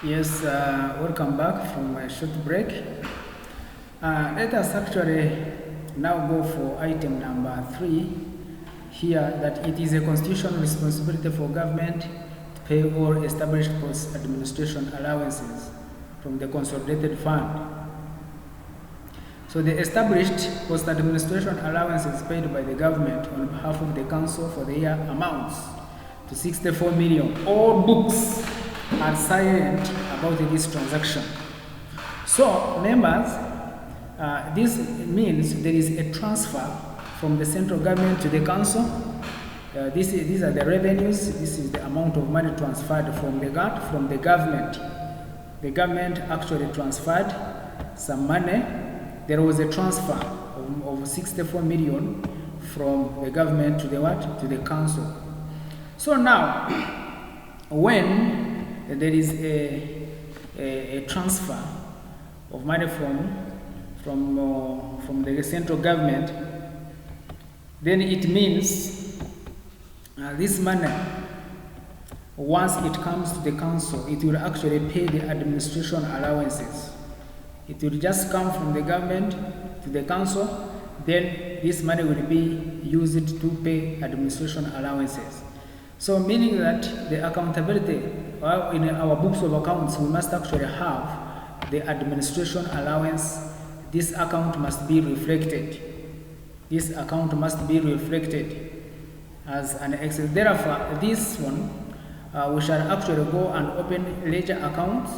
Yes, welcome back from a short break. Let us actually now go for item number 3 here, that it is a constitutional responsibility for government to pay all established post-administration allowances from the consolidated fund. So the established post-administration allowances paid by the government on behalf of the council for the year amounts to 64 million. All books are silent about this transaction. So members, this means there is a transfer from the central government to the council. These are the revenues. This is the amount of money transferred from the government. The government actually transferred some money. There was a transfer of 64 million from the government to the council. So now, when there is a transfer of money from the central government, then it means this money, once it comes to the council, it will actually pay the administration allowances. It will just come from the government to the council, then this money will be used to pay administration allowances. So meaning that the accountability, in our books of accounts, we must actually have the administration allowance. This account must be reflected. This account must be reflected as an excess. Therefore, this one, we shall actually go and open ledger accounts,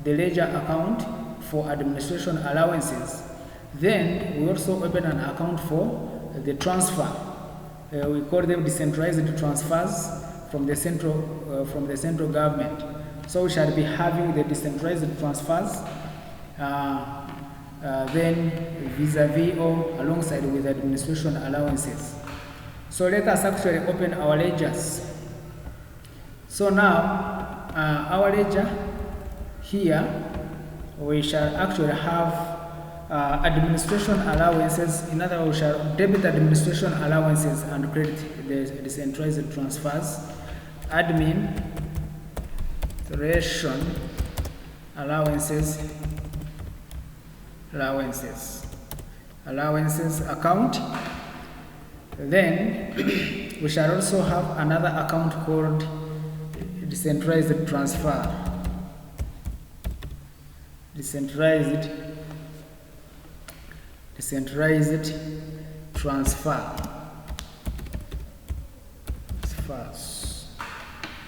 the ledger account for administration allowances. Then we also open an account for the transfer. We call them decentralized transfers from the central government. So we shall be having the decentralized transfers then vis-a-vis or alongside with administration allowances. So let us actually open our ledgers. So now our ledger here, we shall actually have administration allowances. In other words, we shall debit administration allowances and credit the decentralized transfers. Administration allowances account. Then we shall also have another account called decentralized transfer. Decentralized transfers.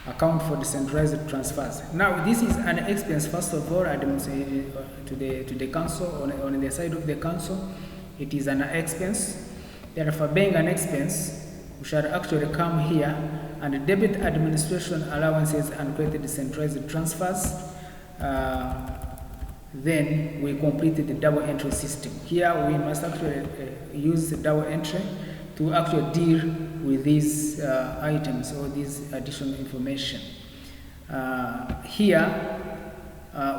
Account for decentralized transfers. Now this is an expense, first of all, to the council, on the side of the council. It is an expense. Therefore, being an expense, we shall actually come here and debit administration allowances and create the decentralized transfers. Then we completed the double entry system. Here we must actually use the double entry to actually deal with these items or this additional information. Here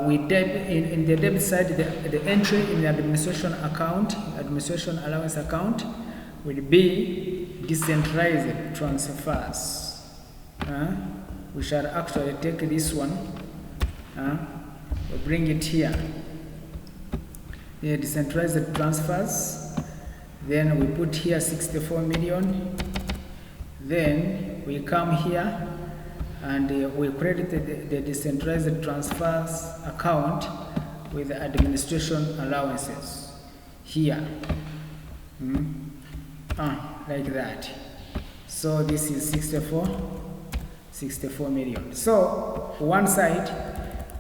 we in the debit side, the entry in the administration allowance account will be decentralized transfers. We shall actually take this one. We'll bring it here. The decentralized transfers. Then we put here 64 million. Then we come here and we credit the decentralized transfers account with the administration allowances here. Like that. So this is 64 million. So one side,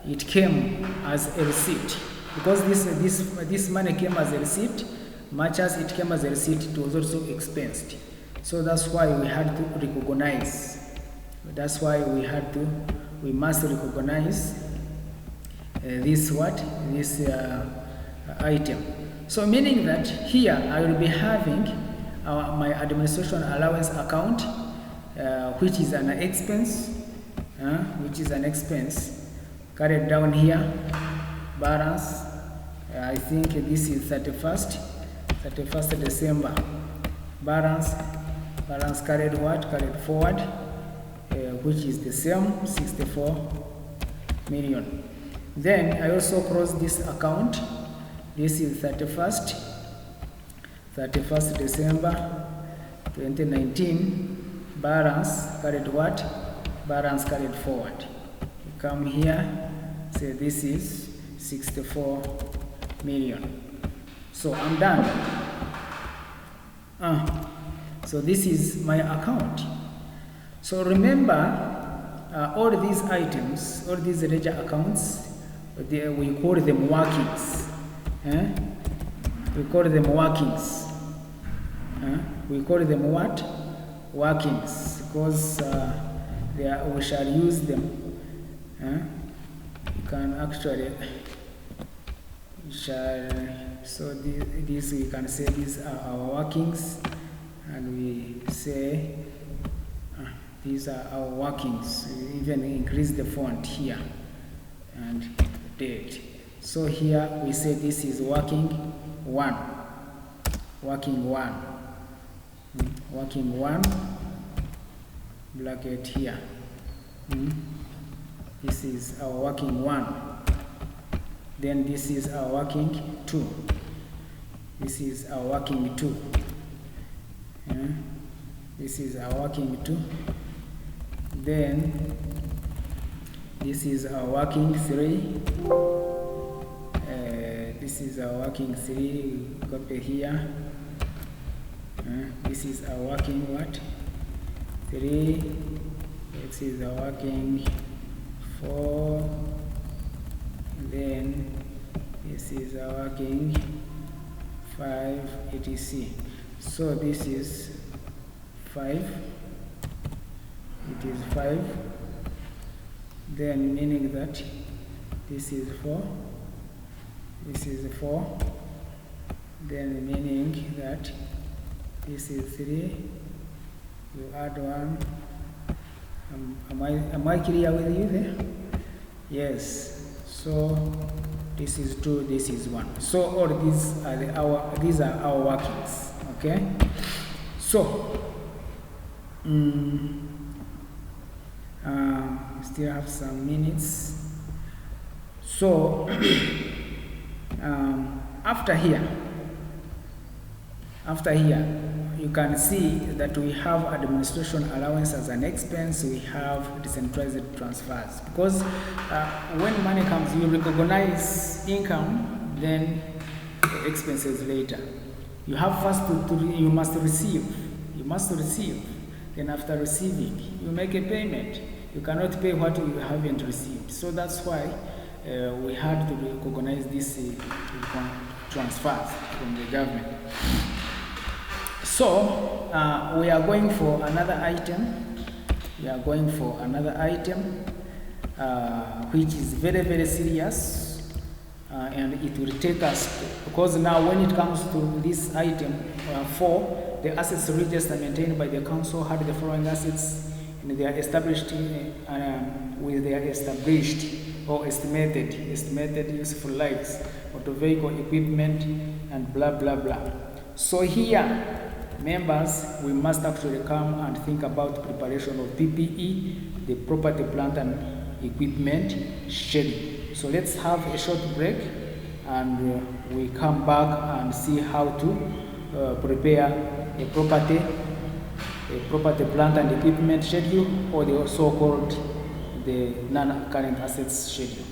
it came as a receipt, because this money came as a receipt. Much as it came as a receipt, it was also expensed. So that's why we had to recognize. We must recognize this item. So meaning that here I will be having my administration allowance account, which is an expense, carried down here. Balance, I think this is 31st December. Balance carried forward, which is the same 64 million. Then I also close this account. This is 31st December 2019. Balance carried what? Balance carried forward. You come here, say this is 64 million. So I'm done. So this is my account. So remember, all these items, all these ledger accounts, we call them workings. We call them workings. We call them what? Workings, because we shall use them. You can actually so this we can say these are our workings, and we say these are our workings. We even increase the font here and date. So here we say this is working one. Working one, bracket here. This is our working one. Then this is our working two. This is our working two. This is our working two. Then this is our working three. This is our working three. Copy here. This is our working what? Three. This is our working four. Then this is our working 5, etc. So this is 5. It is 5. Then meaning that this is 4. This is 4. Then meaning that this is 3. You add 1. Am I clear with you there? Yes. So this is 2, this is 1. So all these are our workings. Okay. So still have some minutes. So after here you can see that we have administration allowance as an expense. We have decentralized transfers, because when money comes, you recognize income, then the expenses later. You have first you must receive. Then after receiving, you make a payment. You cannot pay what you haven't received. So that's why we had to recognize these transfers from the government. So we are going for another item. Which is very, very serious, and it will take us, because now when it comes to this item 4, the assets register maintained by the council had the following assets, and they are established with their established or estimated useful lives, motor vehicle equipment, and blah blah blah. So here, members, we must actually come and think about preparation of PPE, the property, plant and equipment schedule. So let's have a short break, and we come back and see how to prepare a property, plant and equipment schedule, or the so-called the non-current assets schedule.